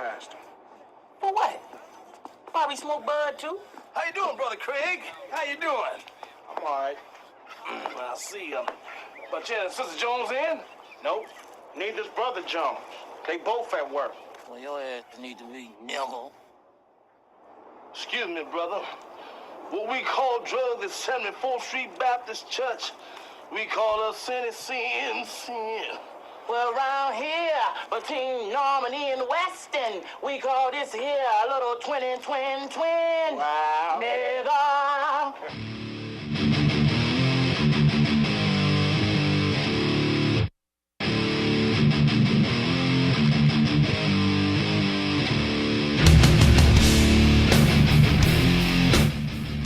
passed him. For what? Bobby smoke bud too? How you doing, Brother Craig? How you doing? I'm all right. Well, I see. But yeah, Sister Jones in? Nope. Neither's Brother Jones. They both at work. Well, your ass need to be niggle. Excuse me, brother. What we call drugs at 74th Street Baptist Church, we call us sin. Well, around here, between Normandy and Weston, we call this here a little twin. Wow. Nigga.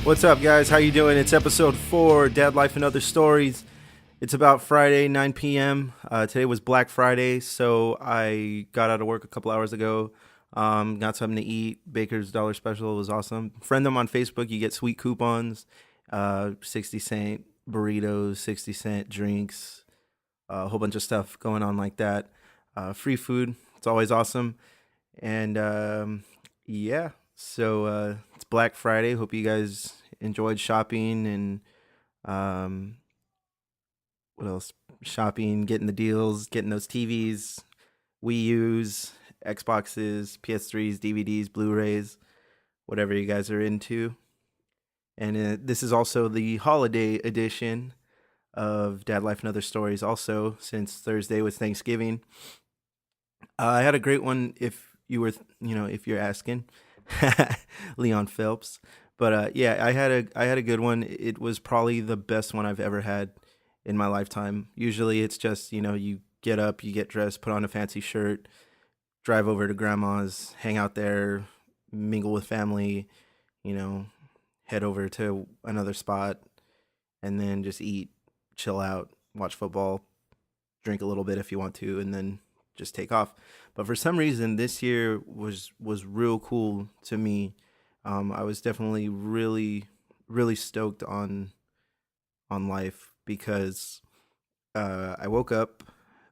What's up, guys? How you doing? It's episode 4, Dadlife and Other Stories. It's about Friday, 9 p.m. Today was Black Friday, so I got out of work a couple hours ago. Got something to eat. Baker's Dollar Special was awesome. Friend them on Facebook. You get sweet coupons, 60-cent burritos, 60-cent drinks, a whole bunch of stuff going on like that. Free food. It's always awesome. And yeah, so it's Black Friday. Hope you guys enjoyed shopping and what else? Shopping, getting the deals, getting those TVs, Wii U's, Xboxes, PS3s, DVDs, Blu-rays, whatever you guys are into. And this is also the holiday edition of Dadlife and Other Stories. Also, since Thursday was Thanksgiving, I had a great one. If you were, if you're asking, Leon Phelps. But yeah, I had a good one. It was probably the best one I've ever had in my lifetime. Usually it's just, you get up, you get dressed, put on a fancy shirt, drive over to grandma's, hang out there, mingle with family, head over to another spot, and then just eat, chill out, watch football, drink a little bit if you want to, and then just take off. But for some reason, this year was real cool to me. I was definitely really, really stoked on life because I woke up,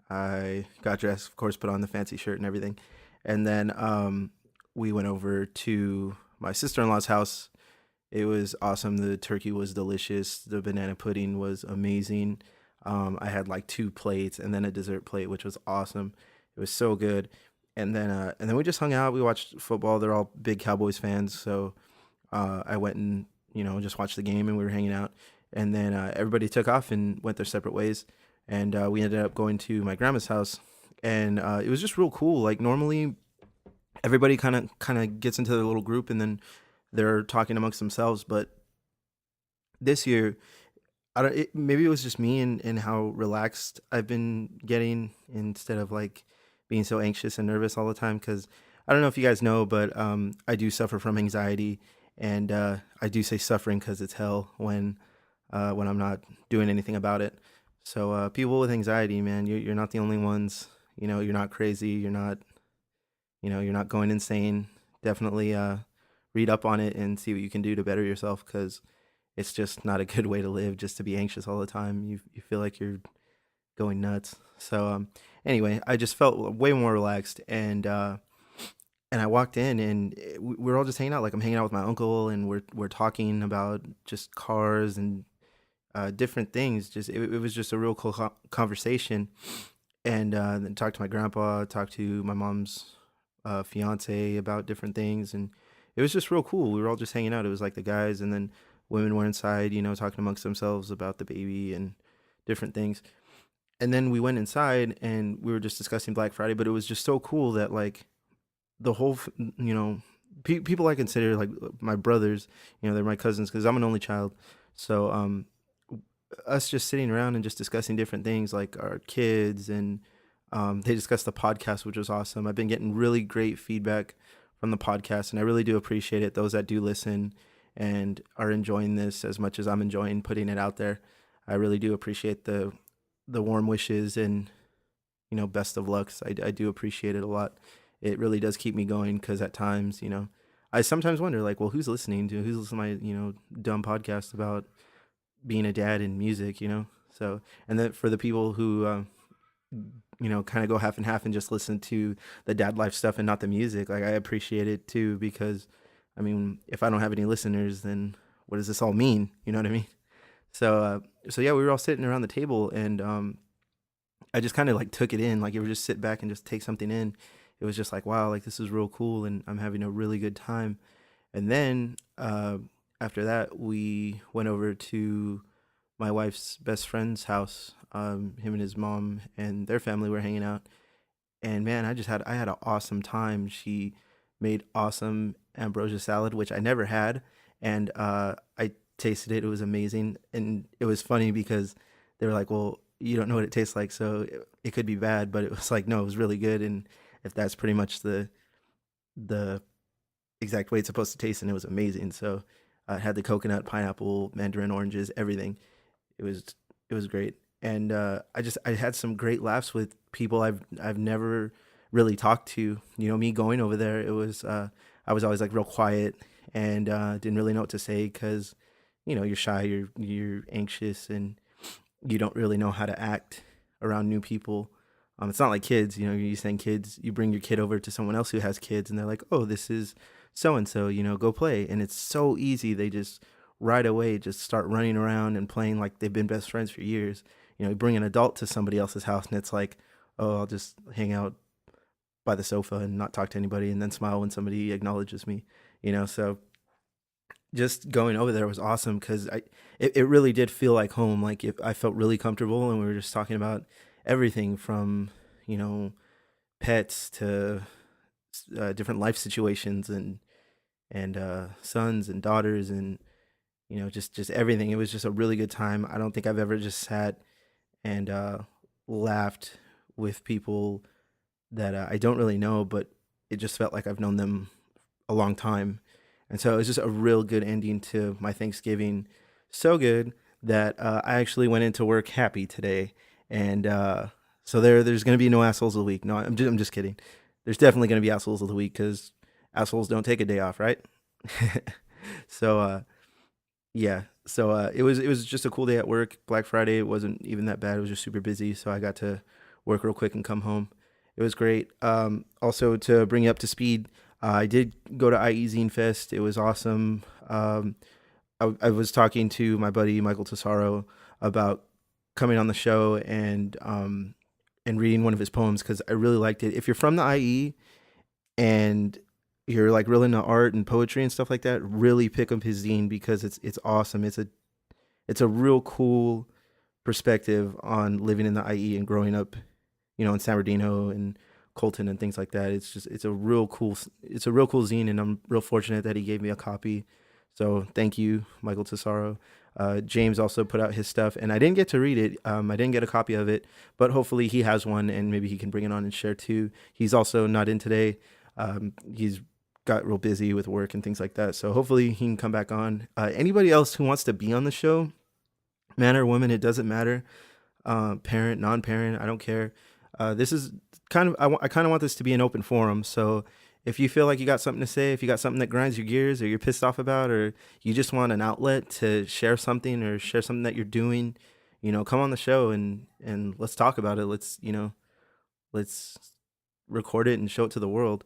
I got dressed, of course, put on the fancy shirt and everything, and then we went over to my sister-in-law's house. It was awesome. The turkey was delicious. The banana pudding was amazing. I had like 2 plates and then a dessert plate, which was awesome. It was so good. And then we just hung out. We watched football. They're all big Cowboys fans, so I went and just watched the game, and we were hanging out. And then everybody took off and went their separate ways, and we ended up going to my grandma's house, and it was just real cool. Like normally, everybody kind of gets into their little group, and then they're talking amongst themselves. But this year, maybe it was just me and how relaxed I've been getting instead of like being so anxious and nervous all the time. Because I don't know if you guys know, but I do suffer from anxiety, and I do say suffering because it's hell when I'm not doing anything about it. So people with anxiety, man, you're not the only ones. You're not crazy. You're not going insane. Definitely read up on it and see what you can do to better yourself, because it's just not a good way to live, just to be anxious all the time. You feel like you're going nuts. So anyway, I just felt way more relaxed, and I walked in, and we're all just hanging out. Like I'm hanging out with my uncle, and we're talking about just cars and different things. Just it was just a real cool conversation. And then talked to my grandpa, talked to my mom's fiance about different things, and it was just real cool. We were all just hanging out. It was like the guys, and then women were inside, talking amongst themselves about the baby and different things. And then we went inside, and we were just discussing Black Friday. But it was just so cool that like the whole, people I consider like my brothers, they're my cousins because I'm an only child. So us just sitting around and just discussing different things like our kids, and they discussed the podcast, which was awesome. I've been getting really great feedback from the podcast, and I really do appreciate it. Those that do listen and are enjoying this as much as I'm enjoying putting it out there, I really do appreciate the warm wishes and best of lucks. I do appreciate it a lot. It really does keep me going, because at times, I sometimes wonder like, well, who's listening to my dumb podcast about being a dad and music, So, and then for the people who kind of go half and half and just listen to the Dadlife stuff and not the music. Like I appreciate it too because, I mean, if I don't have any listeners, then what does this all mean? You know what I mean? So yeah, we were all sitting around the table, and I just kind of like took it in. Like you would just sit back and just take something in. It was just like, wow, like this is real cool, and I'm having a really good time. And then after that, we went over to my wife's best friend's house. Him and his mom and their family were hanging out, and man, I had an awesome time. She made awesome ambrosia salad, which I never had, and I tasted it. It was amazing, and it was funny because they were like, "Well, you don't know what it tastes like, so it could be bad." But it was like, no, it was really good, and if that's pretty much the exact way it's supposed to taste, and it was amazing. So it had the coconut, pineapple, mandarin oranges, everything. It was it was great, and I had some great laughs with people I've never really talked to. Me going over there, it was I was always like real quiet and didn't really know what to say because you're shy, you're anxious, and you don't really know how to act around new people. It's not like kids, you send kids, you bring your kid over to someone else who has kids, and they're like, oh, this is so and so, go play. And it's so easy. They just right away just start running around and playing like they've been best friends for years. You bring an adult to somebody else's house, and it's like, oh, I'll just hang out by the sofa and not talk to anybody and then smile when somebody acknowledges me, So just going over there was awesome because it really did feel like home. Like if I felt really comfortable, and we were just talking about everything from pets to different life situations and sons and daughters and just everything. It was just a really good time. I don't think I've ever just sat and laughed with people that I don't really know, but it just felt like I've known them a long time. And so it was just a real good ending to my Thanksgiving. So good that I actually went into work happy today. And so there's going to be no assholes of the week. No, I'm just kidding. There's definitely going to be assholes of the week because assholes don't take a day off, right? So yeah. So it was just a cool day at work. Black Friday, it wasn't even that bad. It was just super busy, so I got to work real quick and come home. It was great. Also, to bring you up to speed, I did go to IE Zine Fest. It was awesome. I was talking to my buddy Michael Tesaro about coming on the show and reading one of his poems because I really liked it. If you're from the IE and you're like real into art and poetry and stuff like that, really pick up his zine because it's awesome. It's a real cool perspective on living in the IE and growing up, in San Bernardino and Colton and things like that. It's a real cool zine, and I'm real fortunate that he gave me a copy. So thank you, Michael Tesaro. James also put out his stuff, and I didn't get to read it. I didn't get a copy of it, but hopefully he has one, and maybe he can bring it on and share too. He's also not in today. He's got real busy with work and things like that. So hopefully he can come back on. Anybody else who wants to be on the show, man or woman, it doesn't matter. Parent, non-parent, I don't care. This is kind of, I kind of want this to be an open forum. So if you feel like you got something to say, if you got something that grinds your gears or you're pissed off about, or you just want an outlet to share something or share something that you're doing, come on the show and let's talk about it. Let's record it and show it to the world.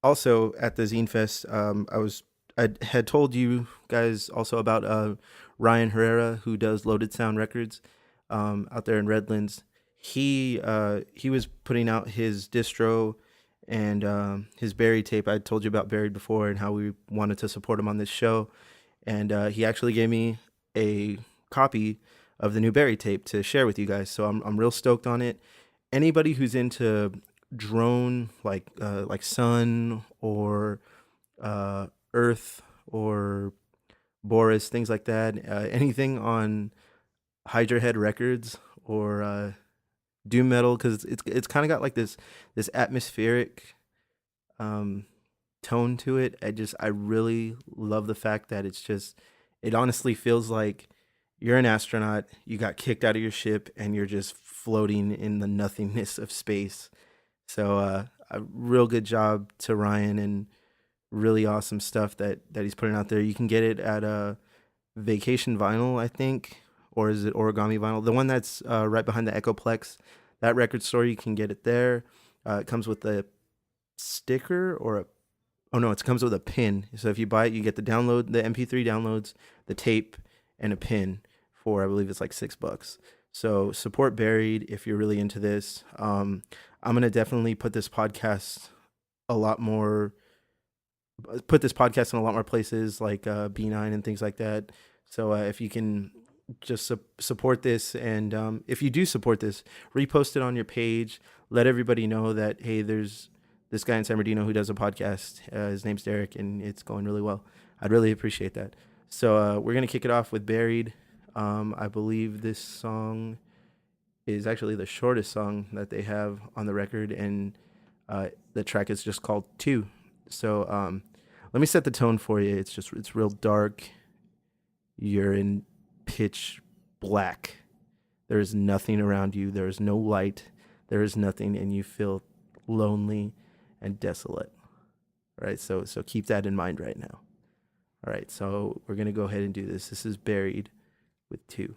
Also at the Zine Fest, I had told you guys also about Ryan Herrera, who does Loaded Sound Records out there in Redlands. He was putting out his distro and his Buried tape. I told you about Buried before and how we wanted to support him on this show, and he actually gave me a copy of the new Buried tape to share with you guys. So I'm real stoked on it. Anybody who's into drone like Sun or Earth or Boris, things like that, anything on Hydra Head Records or doom metal, because it's kind of got like this atmospheric tone to it. I really love the fact that it honestly feels like you're an astronaut, you got kicked out of your ship, and you're just floating in the nothingness of space. So a real good job to Ryan, and really awesome stuff that he's putting out there. You can get it at Vacation Vinyl, I think, or is it Origami Vinyl? The one that's right behind the Echoplex, that record store, you can get it there. It comes with a sticker it comes with a pin. So if you buy it, you get the MP3 downloads, the tape, and a pin for, I believe it's like $6. So support Buried if you're really into this. I'm gonna definitely put this podcast in a lot more places like B9 and things like that. So if you can just support this, and if you do support this, repost it on your page. Let everybody know that, hey, there's this guy in San Bernardino who does a podcast. His name's Derek, and it's going really well. I'd really appreciate that. So we're going to kick it off with Buried. I believe this song is actually the shortest song that they have on the record, and the track is just called 2. So let me set the tone for you. It's real dark. You're in pitch black. There is nothing around you. There is no light. There is nothing, and you feel lonely and desolate. All right, so keep that in mind right now. All right, so we're going to go ahead and do this. This is Buried with 2.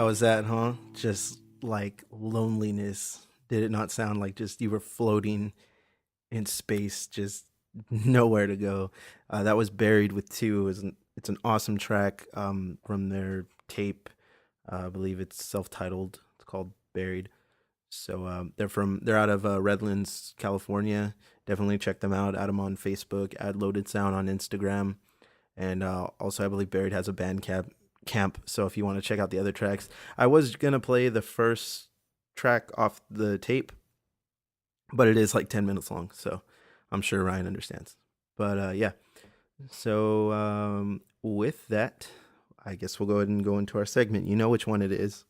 was that, huh? Just like loneliness. Did it not sound like just you were floating in space, just nowhere to go? That was Buried with Two. It's an awesome track from their tape. I believe it's self-titled. It's called Buried. So they're out of Redlands, California. Definitely check them out. Add them on Facebook. Add Loaded Sound on Instagram. And also, I believe Buried has a camp. So if you want to check out the other tracks, I was gonna play the first track off the tape, but it is like 10 minutes long. So I'm sure Ryan understands. But yeah. So with that, I guess we'll go ahead and go into our segment. You know which one it is.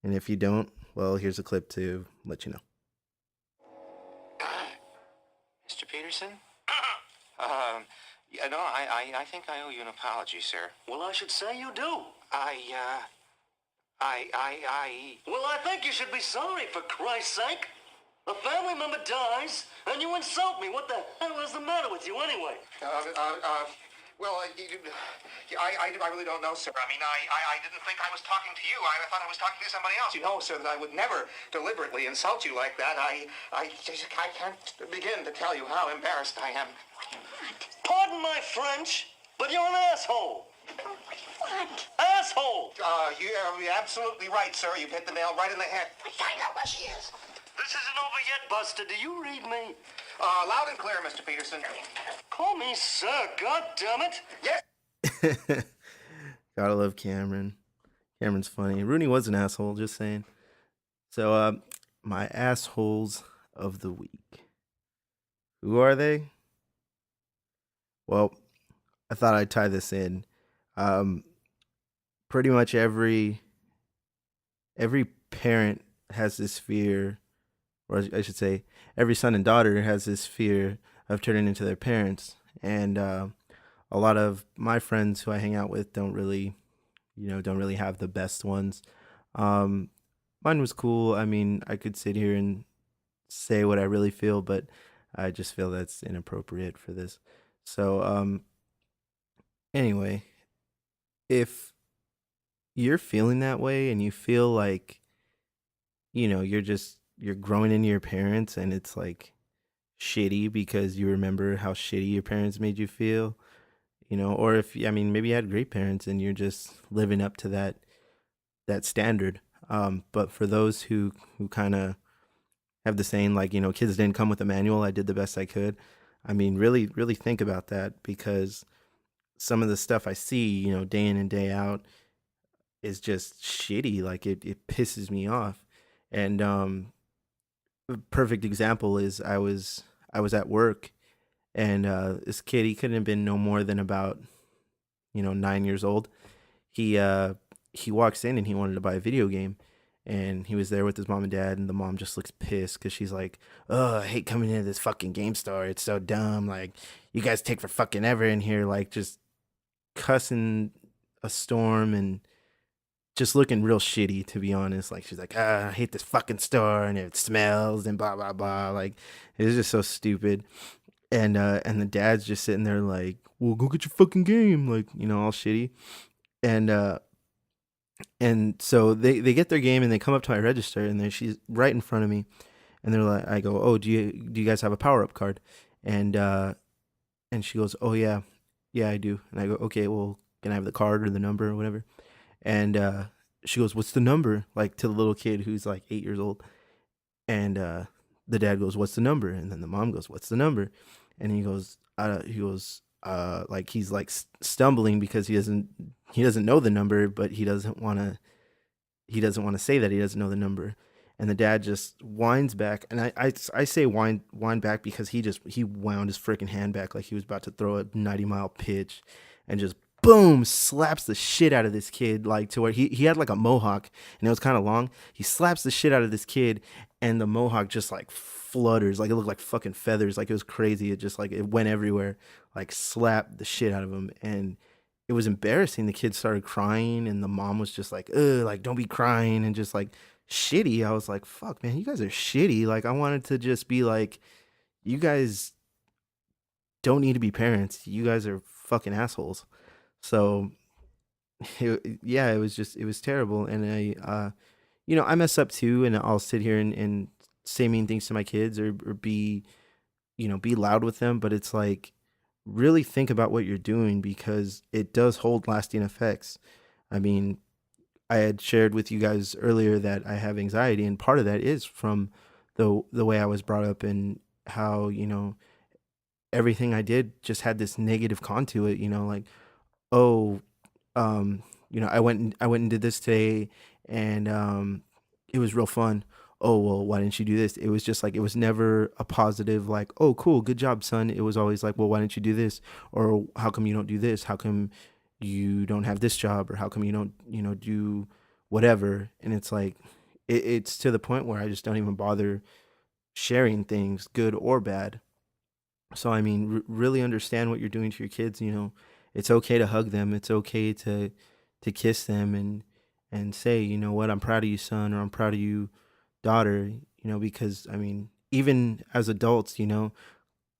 And if you don't, well, here's a clip to let you know. Mr. Peterson? I think I owe you an apology, sir. Well, I should say you do. I Well, I think you should be sorry, for Christ's sake. A family member dies, and you insult me. What the hell is the matter with you, anyway? I really don't know, sir. I mean, I didn't think I was talking to you. I thought I was talking to somebody else. You know, sir, that I would never deliberately insult you like that. I can't begin to tell you how embarrassed I am. Pardon my French, but you're an asshole. What? Asshole! You're absolutely right, sir. You've hit the nail right in the head. Find out where she is. This isn't over yet, Buster. Do you read me? Loud and clear, Mr. Peterson. Call me sir, God damn it. Yes. Gotta love Cameron. Cameron's funny. Rooney was an asshole, just saying. So, my assholes of the week. Who are they? Well, I thought I'd tie this in. Pretty much every parent has this fear, or I should say, every son and daughter has this fear of turning into their parents. And a lot of my friends who I hang out with don't really have the best ones. Mine was cool. I mean, I could sit here and say what I really feel, but I just feel that's inappropriate for this. So, anyway, if you're feeling that way and you feel like, you're growing into your parents and it's like shitty because you remember how shitty your parents made you feel, or maybe you had great parents and you're just living up to that standard. But for those who kind of have the saying, like, kids didn't come with a manual, I did the best I could. I mean, really, really think about that, because some of the stuff I see, day in and day out is just shitty. Like it pisses me off. And a perfect example is I was at work, and this kid, he couldn't have been no more than about 9 years old. He walks in and he wanted to buy a video game. And he was there with his mom and dad, and the mom just looks pissed because she's like, "Oh, I hate coming into this fucking game store. It's so dumb. Like, you guys take for fucking ever in here." Like, just cussing a storm and just looking real shitty, to be honest. Like, she's like, "I hate this fucking store, and it smells, and blah, blah, blah." Like, it was just so stupid. And the dad's just sitting there like, "Well, go get your fucking game." Like, all shitty. And so they get their game and they come up to my register, and she's right in front of me, and they're like, I go, "Oh, do you guys have a power-up card?" And she goes, "Oh yeah, I do." And I go, "Okay, well, can I have the card or the number or whatever?" And she goes, "What's the number?" Like, to the little kid who's like 8 years old. And the dad goes, "What's the number?" And then the mom goes, "What's the number?" And he goes, like he's like stumbling because he doesn't know the number, but he doesn't want to say that he doesn't know the number. And the dad just winds back, and I say wind back because he wound his freaking hand back like he was about to throw a 90-mile pitch, and just boom, slaps the shit out of this kid, like to where he had like a mohawk and it was kind of long. He slaps the shit out of this kid, and the mohawk just like flutters, like it looked like fucking feathers, like it was crazy. It just like it went everywhere, like slapped the shit out of him, and it was embarrassing. The kid started crying, and the mom was just like, "Ugh, like don't be crying," and just like shitty. I was like, "Fuck, man, you guys are shitty." Like, I wanted to just be like, you guys don't need to be parents. You guys are fucking assholes. So yeah, it was terrible. And I mess up too, and I'll sit here and say mean things to my kids, or be, be loud with them. But it's like, really think about what you're doing, because it does hold lasting effects. I mean, I had shared with you guys earlier that I have anxiety, and part of that is from the way I was brought up, and how, everything I did just had this negative con to it, like, oh, I went and did this today, and it was real fun. Oh, well, why didn't you do this? It was just like, it was never a positive, like, oh, cool, good job, son. It was always like, well, why didn't you do this? Or how come you don't do this? How come you don't have this job? Or how come you don't, do whatever? And it's like, it's to the point where I just don't even bother sharing things, good or bad. So I mean, really understand what you're doing to your kids. It's okay to hug them. It's okay to kiss them, and say, what, I'm proud of you, son, or I'm proud of you, daughter. Because I mean, even as adults,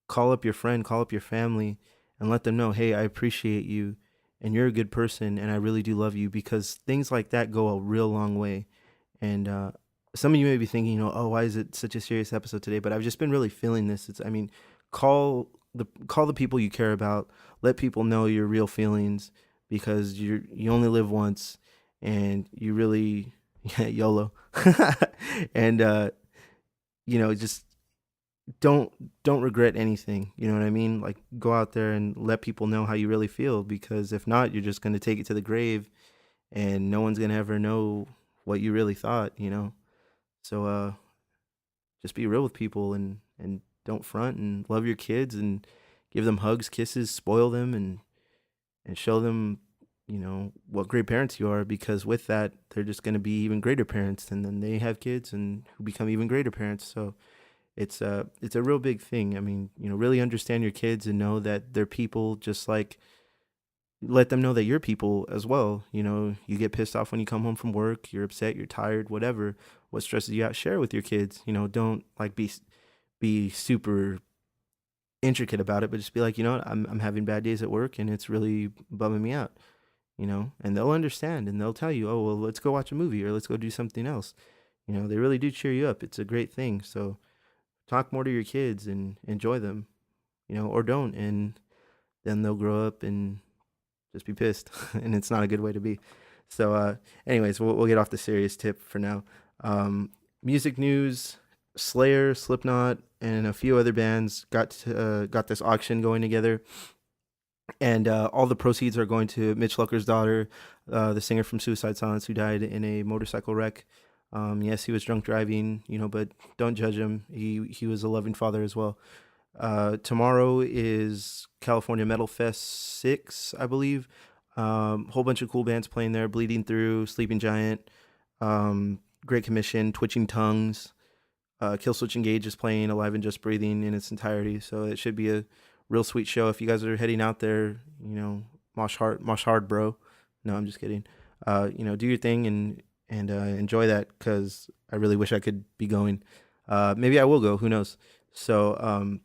call up your friend, call up your family, and let them know, hey, I appreciate you, and you're a good person, and I really do love you, because things like that go a real long way. And some of you may be thinking, oh, why is it such a serious episode today? But I've just been really feeling this. I mean, call the people you care about. Let people know your real feelings, because you only live once, and you really, yeah, YOLO. And just don't regret anything. You know what I mean? Like, go out there and let people know how you really feel, because if not, you're just gonna take it to the grave, and no one's gonna ever know what you really thought. So just be real with people, and don't front, and love your kids, and give them hugs, kisses, spoil them, and show them, what great parents you are, because with that, they're just going to be even greater parents, and then they have kids and who become even greater parents. So it's a real big thing. I mean, really understand your kids, and know that they're people, just like, let them know that you're people as well. You get pissed off when you come home from work, you're upset, you're tired, whatever, what stresses you out, share with your kids. Don't like be super intricate about it, but just be like, what, I'm having bad days at work, and it's really bumming me out. And they'll understand, and they'll tell you, oh, well, let's go watch a movie, or let's go do something else. They really do cheer you up. It's a great thing. So talk more to your kids and enjoy them, or don't, and then they'll grow up and just be pissed, and it's not a good way to be. So, anyways, we'll get off the serious tip for now. Music news: Slayer, Slipknot, and a few other bands got this auction going together, and all the proceeds are going to Mitch Lucker's daughter, the singer from Suicide Silence, who died in a motorcycle wreck. Yes, he was drunk driving, but don't judge him. He was a loving father as well. Tomorrow is California Metal Fest 6, I believe. Whole bunch of cool bands playing there: Bleeding Through, Sleeping Giant, Great Commission, Twitching Tongues. Killswitch Engage is playing Alive and Just Breathing in its entirety, so it should be a real sweet show. If you guys are heading out there, mosh hard, bro. No, I'm just kidding. Do your thing, and enjoy that, because I really wish I could be going. Maybe I will go. Who knows? So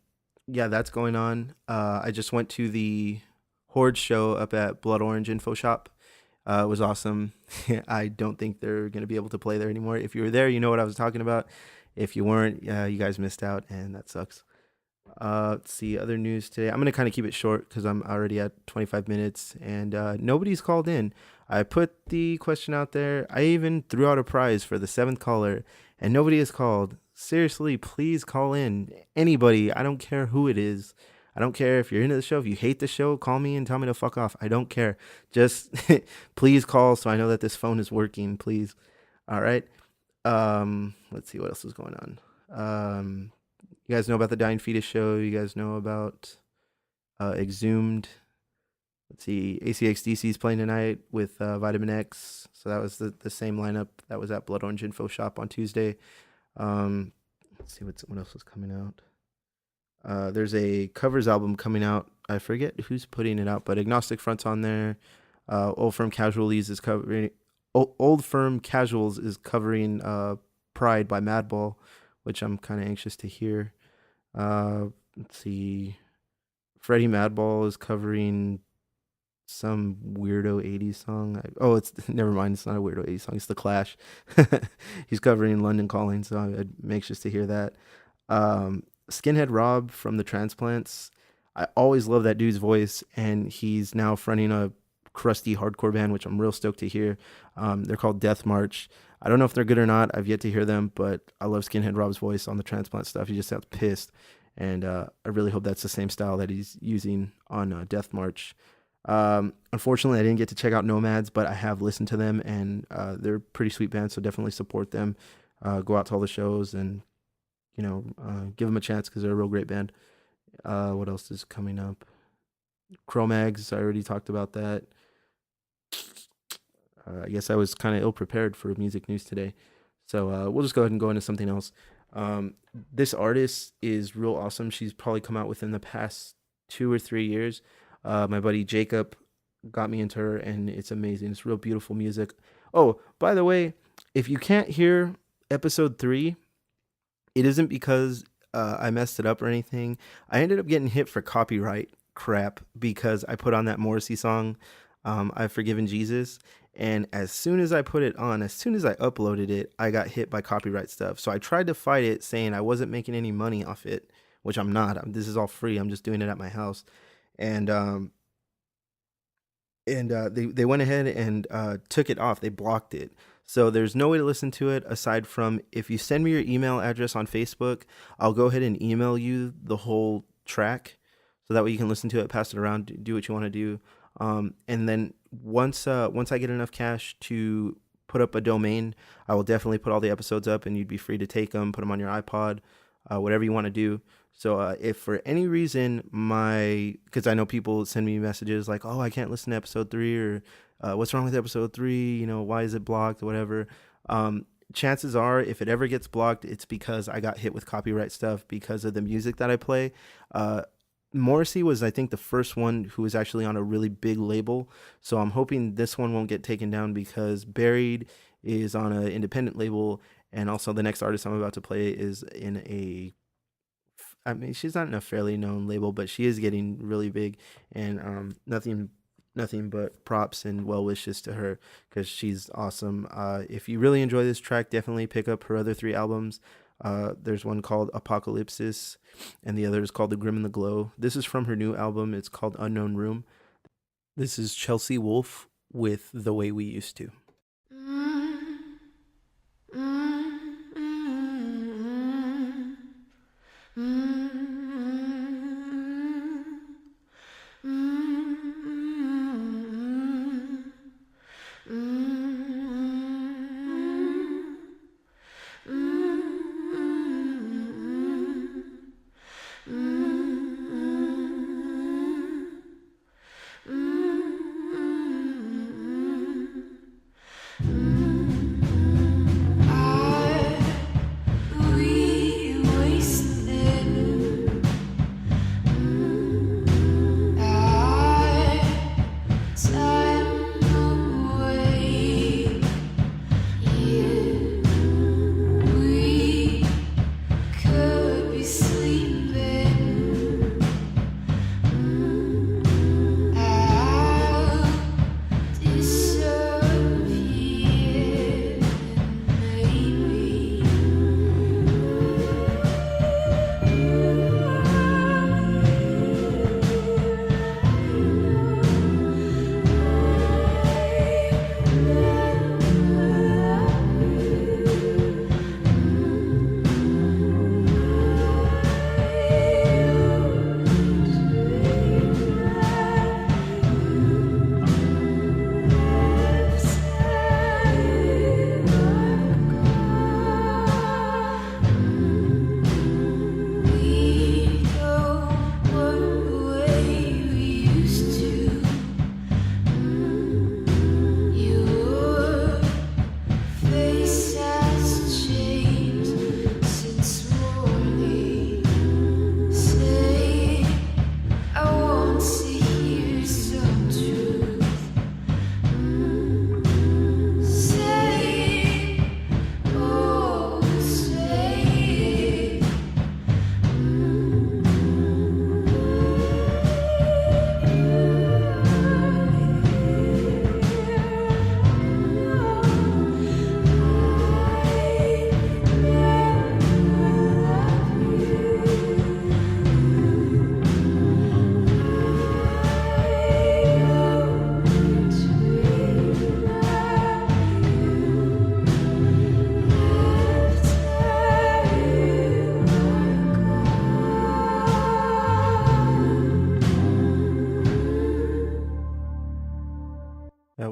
yeah, that's going on. I just went to the Horde show up at Blood Orange Info Shop. It was awesome. I don't think they're going to be able to play there anymore. If you were there, you know what I was talking about. If you weren't, you guys missed out, and that sucks. Let's see, other news today. I'm going to kind of keep it short, because I'm already at 25 minutes, and nobody's called in. I put the question out there. I even threw out a prize for the 7th caller, and nobody has called. Seriously, please call in. Anybody. I don't care who it is. I don't care if you're into the show. If you hate the show, call me and tell me to fuck off. I don't care. Just please call, so I know that this phone is working, please. All right. Let's see what else is going on. You guys know about the Dying Fetus show. You guys know about Exhumed. Let's see, ACXDC is playing tonight with Vitamin X. So that was the same lineup that was at Blood Orange Info Shop on Tuesday. Let's see what else is coming out. There's a covers album coming out. I forget who's putting it out, but Agnostic Front's on there. Old Firm Casuals is covering Pride by Madball, which I'm kind of anxious to hear. Let's see. Freddie Madball is covering some weirdo 80s song. Oh, it's never mind. It's not a weirdo 80s song. It's The Clash. He's covering London Calling, so I'm anxious to hear that. Skinhead Rob from the Transplants. I always love that dude's voice, and he's now fronting a crusty hardcore band, which I'm real stoked to hear. They're called Death March. I don't know if they're good or not. I've yet to hear them, but I love Skinhead Rob's voice on the Transplant stuff. He just sounds pissed, and I really hope that's the same style that he's using on Death March. Unfortunately, I didn't get to check out Nomads, but I have listened to them, and they're a pretty sweet band, so definitely support them. Go out to all the shows and, give them a chance because they're a real great band. What else is coming up? Cro-Mags, I already talked about that. I guess I was kind of ill-prepared for music news today. So we'll just go ahead and go into something else. This artist is real awesome. She's probably come out within the past 2 or 3 years. My buddy Jacob got me into her, and it's amazing. It's real beautiful music. Oh, by the way, if you can't hear episode 3, it isn't because I messed it up or anything. I ended up getting hit for copyright crap because I put on that Morrissey song, I've Forgiven Jesus. And as soon as I put it on, as soon as I uploaded it, I got hit by copyright stuff. So I tried to fight it, saying I wasn't making any money off it, which I'm not. This is all free. I'm just doing it at my house. And they went ahead and took it off. They blocked it. So there's no way to listen to it aside from if you send me your email address on Facebook, I'll go ahead and email you the whole track. So that way you can listen to it, pass it around, do what you want to do. And then once I get enough cash to put up a domain, I will definitely put all the episodes up, and you'd be free to take them, put them on your iPod, whatever you want to do. So if for any reason because I know people send me messages like, oh, I can't listen to episode 3, or what's wrong with episode 3? Why is it blocked or whatever? Chances are, if it ever gets blocked, it's because I got hit with copyright stuff because of the music that I play. Morrissey was, I think, the first one who was actually on a really big label. So I'm hoping this one won't get taken down because Buried is on an independent label. And also the next artist I'm about to play is in she's not in a fairly known label, but she is getting really big, and nothing but props and well wishes to her because she's awesome. If you really enjoy this track, definitely pick up her other 3 albums. There's one called Apocalypsis, and the other is called The Grim and the Glow. This is from her new album. It's called Unknown Room. This is Chelsea Wolfe with The Way We Used To.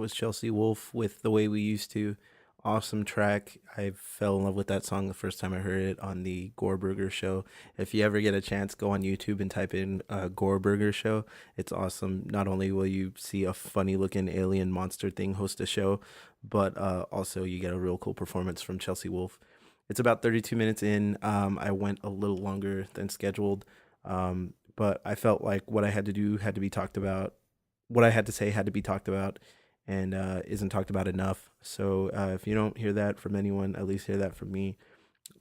was Chelsea Wolfe with The Way We Used To. Awesome track. I fell in love with that song the first time I heard it on the Gore Burger show. If you ever get a chance, go on YouTube and type in Gore Burger show. It's awesome. Not only will you see a funny looking alien monster thing host a show, but also you get a real cool performance from Chelsea Wolfe. It's about 32 minutes in. I went a little longer than scheduled, but I felt like what I had to do had to be talked about. What I had to say had to be talked about, and isn't talked about enough. So if you don't hear that from anyone, at least hear that from me.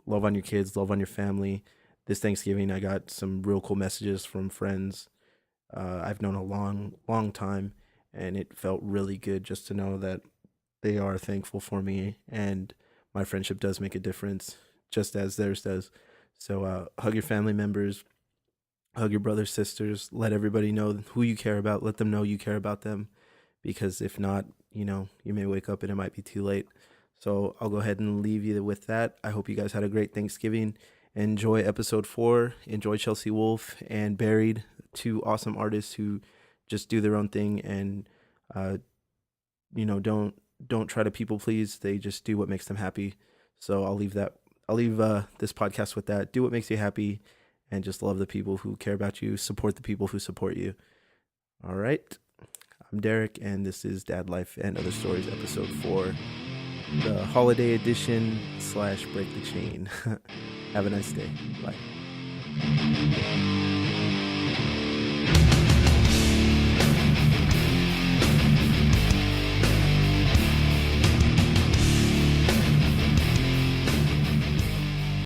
Love on your kids, love on your family. This Thanksgiving, I got some real cool messages from friends I've known a long time, and it felt really good just to know that they are thankful for me, and my friendship does make a difference, just as theirs does. So hug your family members, hug your brothers, sisters, let everybody know who you care about, let them know you care about them, because if not, you may wake up and it might be too late. So I'll go ahead and leave you with that. I hope you guys had a great Thanksgiving. Enjoy episode 4. Enjoy Chelsea Wolfe and Buried, 2 awesome artists who just do their own thing and, don't try to people please. They just do what makes them happy. So I'll leave this podcast with that. Do what makes you happy, and just love the people who care about you. Support the people who support you. All right. I'm Derek, and this is Dadlife and Other Stories, episode 4, the holiday edition / break the chain. Have a nice day. Bye.